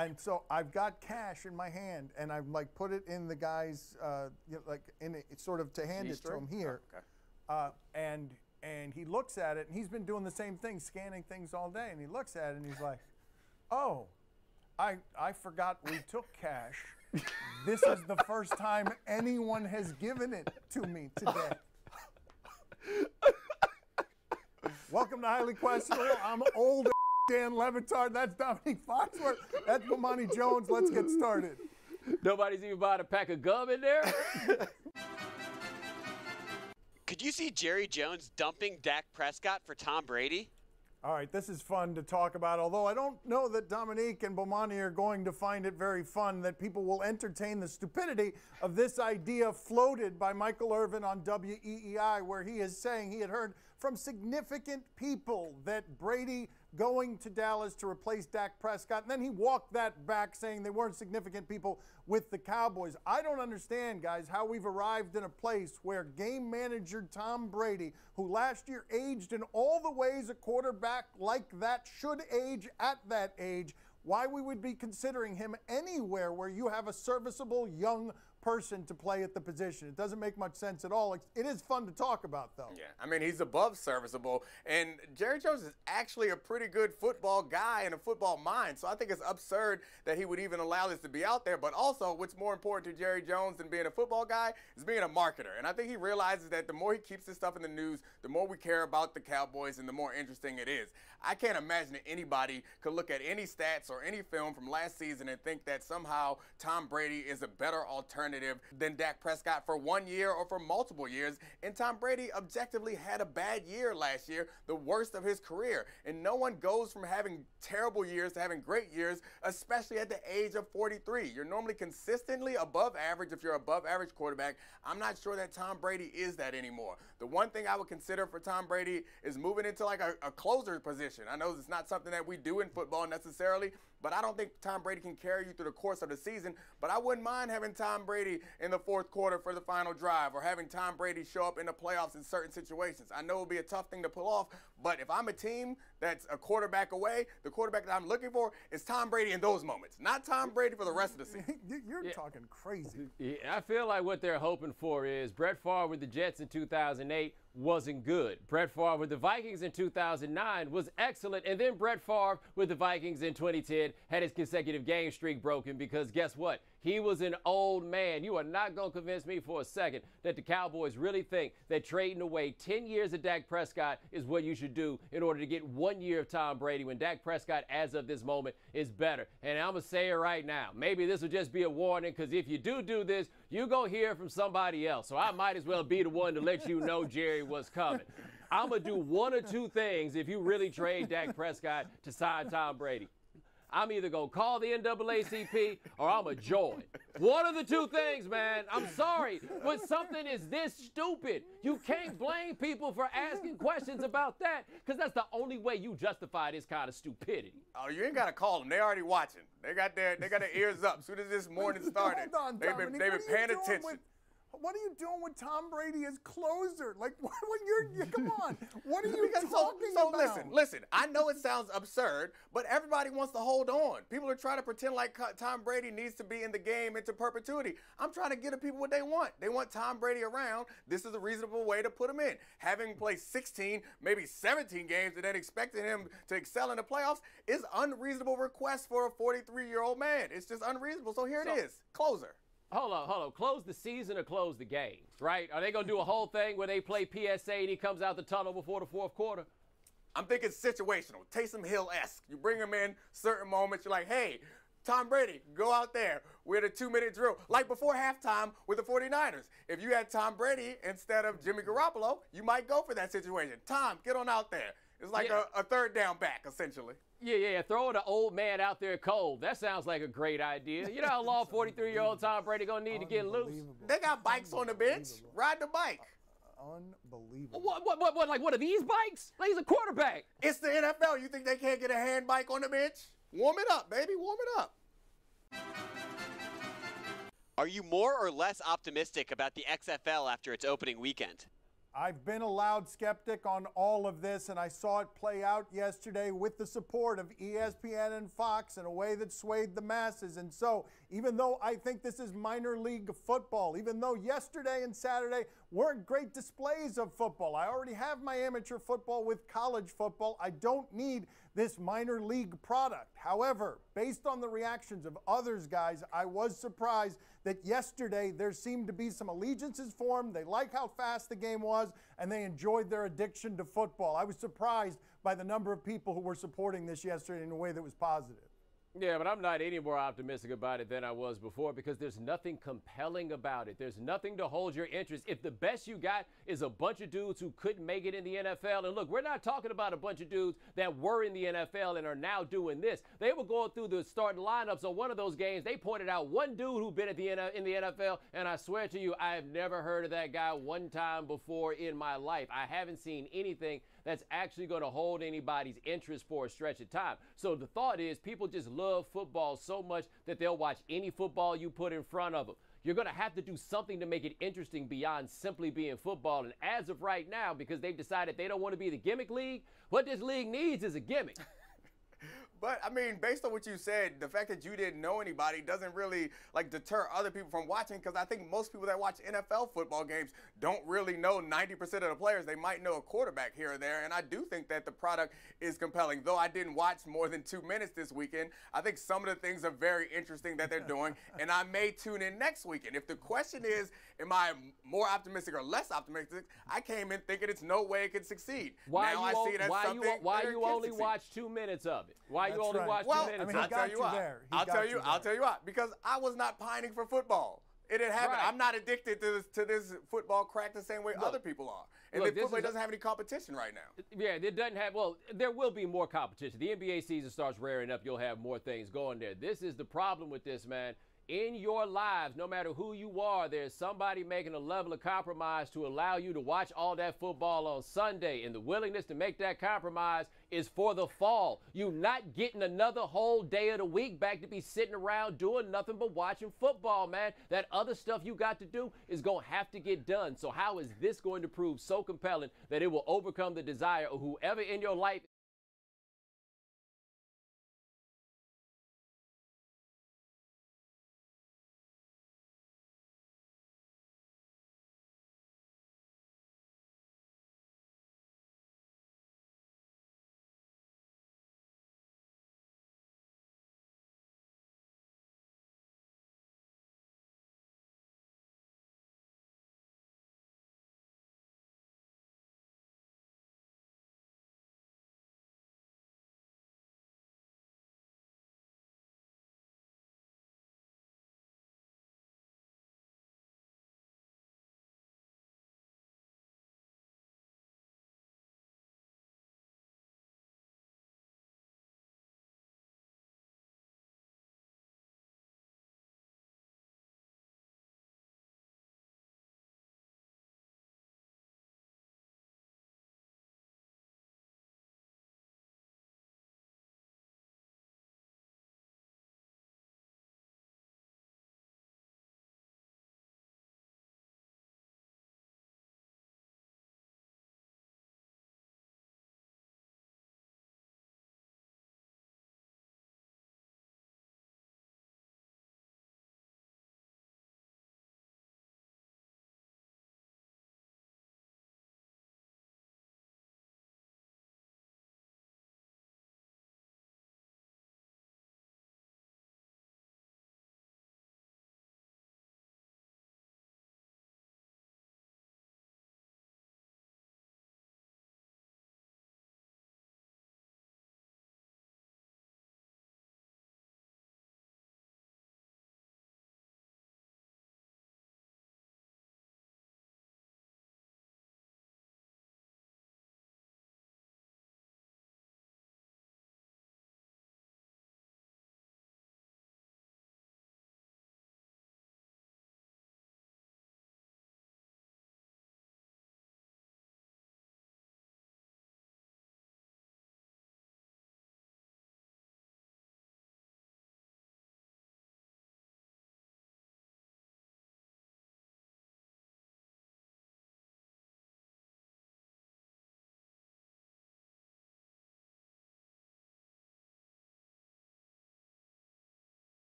And so I've got cash in my hand, and I've like put it in the guy's like in it, sort of to hand it to him here. Oh, okay. And he looks at it, and he's been doing the same thing, scanning things all day. And he looks at it, and he's like, "Oh, I forgot we took cash. This is the first time anyone has given it to me today." Welcome to Highly Questionable. I'm old Dan Levitard. That's Dominique Foxworth. That's Bomani Jones. Let's get started. Nobody's even bought a pack of gum in there? Could you see Jerry Jones dumping Dak Prescott for Tom Brady? All right, this is fun to talk about, although I don't know that Dominique and Bomani are going to find it very fun that people will entertain the stupidity of this idea floated by Michael Irvin on WEEI, where he is saying he had heard from significant people that Brady going to Dallas to replace Dak Prescott, and then he walked that back saying they weren't significant people with the Cowboys. I don't understand, guys, how we've arrived in a place where game manager Tom Brady, who last year aged in all the ways a quarterback like that should age at that age, why we would be considering him anywhere where you have a serviceable young person to play at the position. It doesn't make much sense at all. It is fun to talk about, though. Yeah, I mean, he's above serviceable, and Jerry Jones is actually a pretty good football guy and a football mind, so I think it's absurd that he would even allow this to be out there. But also, what's more important to Jerry Jones than being a football guy is being a marketer, and I think he realizes that the more he keeps this stuff in the news, the more we care about the Cowboys and the more interesting it is. I can't imagine that anybody could look at any stats or any film from last season and think that somehow Tom Brady is a better alternative than Dak Prescott for 1 year or for multiple years. And Tom Brady objectively had a bad year last year, the worst of his career. And no one goes from having terrible years to having great years, especially at the age of 43. You're normally consistently above average if you're above average quarterback. I'm not sure that Tom Brady is that anymore. The one thing I would consider for Tom Brady is moving into like a closer position. I know it's not something that we do in football necessarily, but I don't think Tom Brady can carry you through the course of the season. But I wouldn't mind having Tom Brady in the fourth quarter for the final drive, or having Tom Brady show up in the playoffs in certain situations. I know it'll be a tough thing to pull off, but if I'm a team that's a quarterback away, the quarterback that I'm looking for is Tom Brady in those moments, not Tom Brady for the rest of the season. You're talking crazy. Yeah, I feel like what they're hoping for is Brett Favre with the Jets in 2008 wasn't good. Brett Favre with the Vikings in 2009 was excellent, and then Brett Favre with the Vikings in 2010 had his consecutive game streak broken because guess what? He was an old man. You are not going to convince me for a second that the Cowboys really think that trading away 10 years of Dak Prescott is what you should do in order to get 1 year of Tom Brady when Dak Prescott, as of this moment, is better. And I'm going to say it right now. Maybe this will just be a warning, because if you do this, you're going to hear from somebody else. So I might as well be the one to let you know Jerry was coming. I'm going to do one or two things if you really trade Dak Prescott to sign Tom Brady. I'm either going to call the NAACP or I'm going to join. One of the two things, man. I'm sorry, but something is this stupid. You can't blame people for asking questions about that, because that's the only way you justify this kind of stupidity. Oh, you ain't got to call them. They already watching. They got their ears up. As soon as this morning started, Hold on, they've been paying attention. What are you doing with Tom Brady as closer? Like, what you're come on. What are you talking about? Listen, I know it sounds absurd, but everybody wants to hold on. People are trying to pretend like Tom Brady needs to be in the game into perpetuity. I'm trying to get the people what they want. They want Tom Brady around. This is a reasonable way to put him in. Having played 16, maybe 17 games and then expecting him to excel in the playoffs is unreasonable request for a 43-year-old man. It's just unreasonable. So here it is. Closer. Hold on. Close the season or close the game, right? Are they going to do a whole thing where they play PSA and he comes out the tunnel before the fourth quarter? I'm thinking situational, Taysom Hill-esque. You bring him in certain moments. You're like, hey, Tom Brady, go out there with a 2-minute drill. Like before halftime with the 49ers. If you had Tom Brady instead of Jimmy Garoppolo, you might go for that situation. Tom, get on out there. It's like a third down back, essentially. Yeah. Throwing an old man out there cold. That sounds like a great idea. You know how long 43-year-old Tom Brady going to need to get loose? They got bikes on the bench. Ride the bike. Unbelievable. What? Like one of these bikes? Like he's a quarterback. It's the NFL. You think they can't get a hand bike on the bench? Warm it up, baby. Warm it up. Are you more or less optimistic about the XFL after its opening weekend? I've been a loud skeptic on all of this, and I saw it play out yesterday with the support of ESPN and Fox in a way that swayed the masses. And so, even though I think this is minor league football, even though yesterday and Saturday weren't great displays of football, I already have my amateur football with college football. I don't need this minor league product. However, based on the reactions of others, guys, I was surprised that yesterday there seemed to be some allegiances formed. They like how fast the game was, and they enjoyed their addiction to football. I was surprised by the number of people who were supporting this yesterday in a way that was positive. Yeah, but I'm not any more optimistic about it than I was before because there's nothing compelling about it. There's nothing to hold your interest. If the best you got is a bunch of dudes who couldn't make it in the NFL, and look, we're not talking about a bunch of dudes that were in the NFL and are now doing this. They were going through the starting lineups on one of those games. They pointed out one dude who'd been in the NFL, and I swear to you, I have never heard of that guy one time before in my life. I haven't seen anything that's actually going to hold anybody's interest for a stretch of time. So the thought is people just love football so much that they'll watch any football you put in front of them. You're going to have to do something to make it interesting beyond simply being football. And as of right now, because they've decided they don't want to be the gimmick league, what this league needs is a gimmick. But, I mean, based on what you said, the fact that you didn't know anybody doesn't really, deter other people from watching, because I think most people that watch NFL football games don't really know 90% of the players. They might know a quarterback here or there, and I do think that the product is compelling. Though I didn't watch more than 2 minutes this weekend, I think some of the things are very interesting that they're doing, and I may tune in next weekend. If the question is, am I more optimistic or less optimistic, I came in thinking it's no way it could succeed. Why you only watch 2 minutes of it? Why you only watch 2 minutes? I mean, I'll tell you why. Because I was not pining for football. It didn't happen. Right. I'm not addicted to this football crack the same way other people are. And the football doesn't have any competition right now. Yeah, it doesn't have. Well, there will be more competition. The NBA season starts rearing up. You'll have more things going there. This is the problem with this, man. In your lives, no matter who you are, there's somebody making a level of compromise to allow you to watch all that football on Sunday. And the willingness to make that compromise is for the fall. You're not getting another whole day of the week back to be sitting around doing nothing but watching football, man. That other stuff you got to do is going to have to get done. So how is this going to prove so compelling that it will overcome the desire of whoever in your life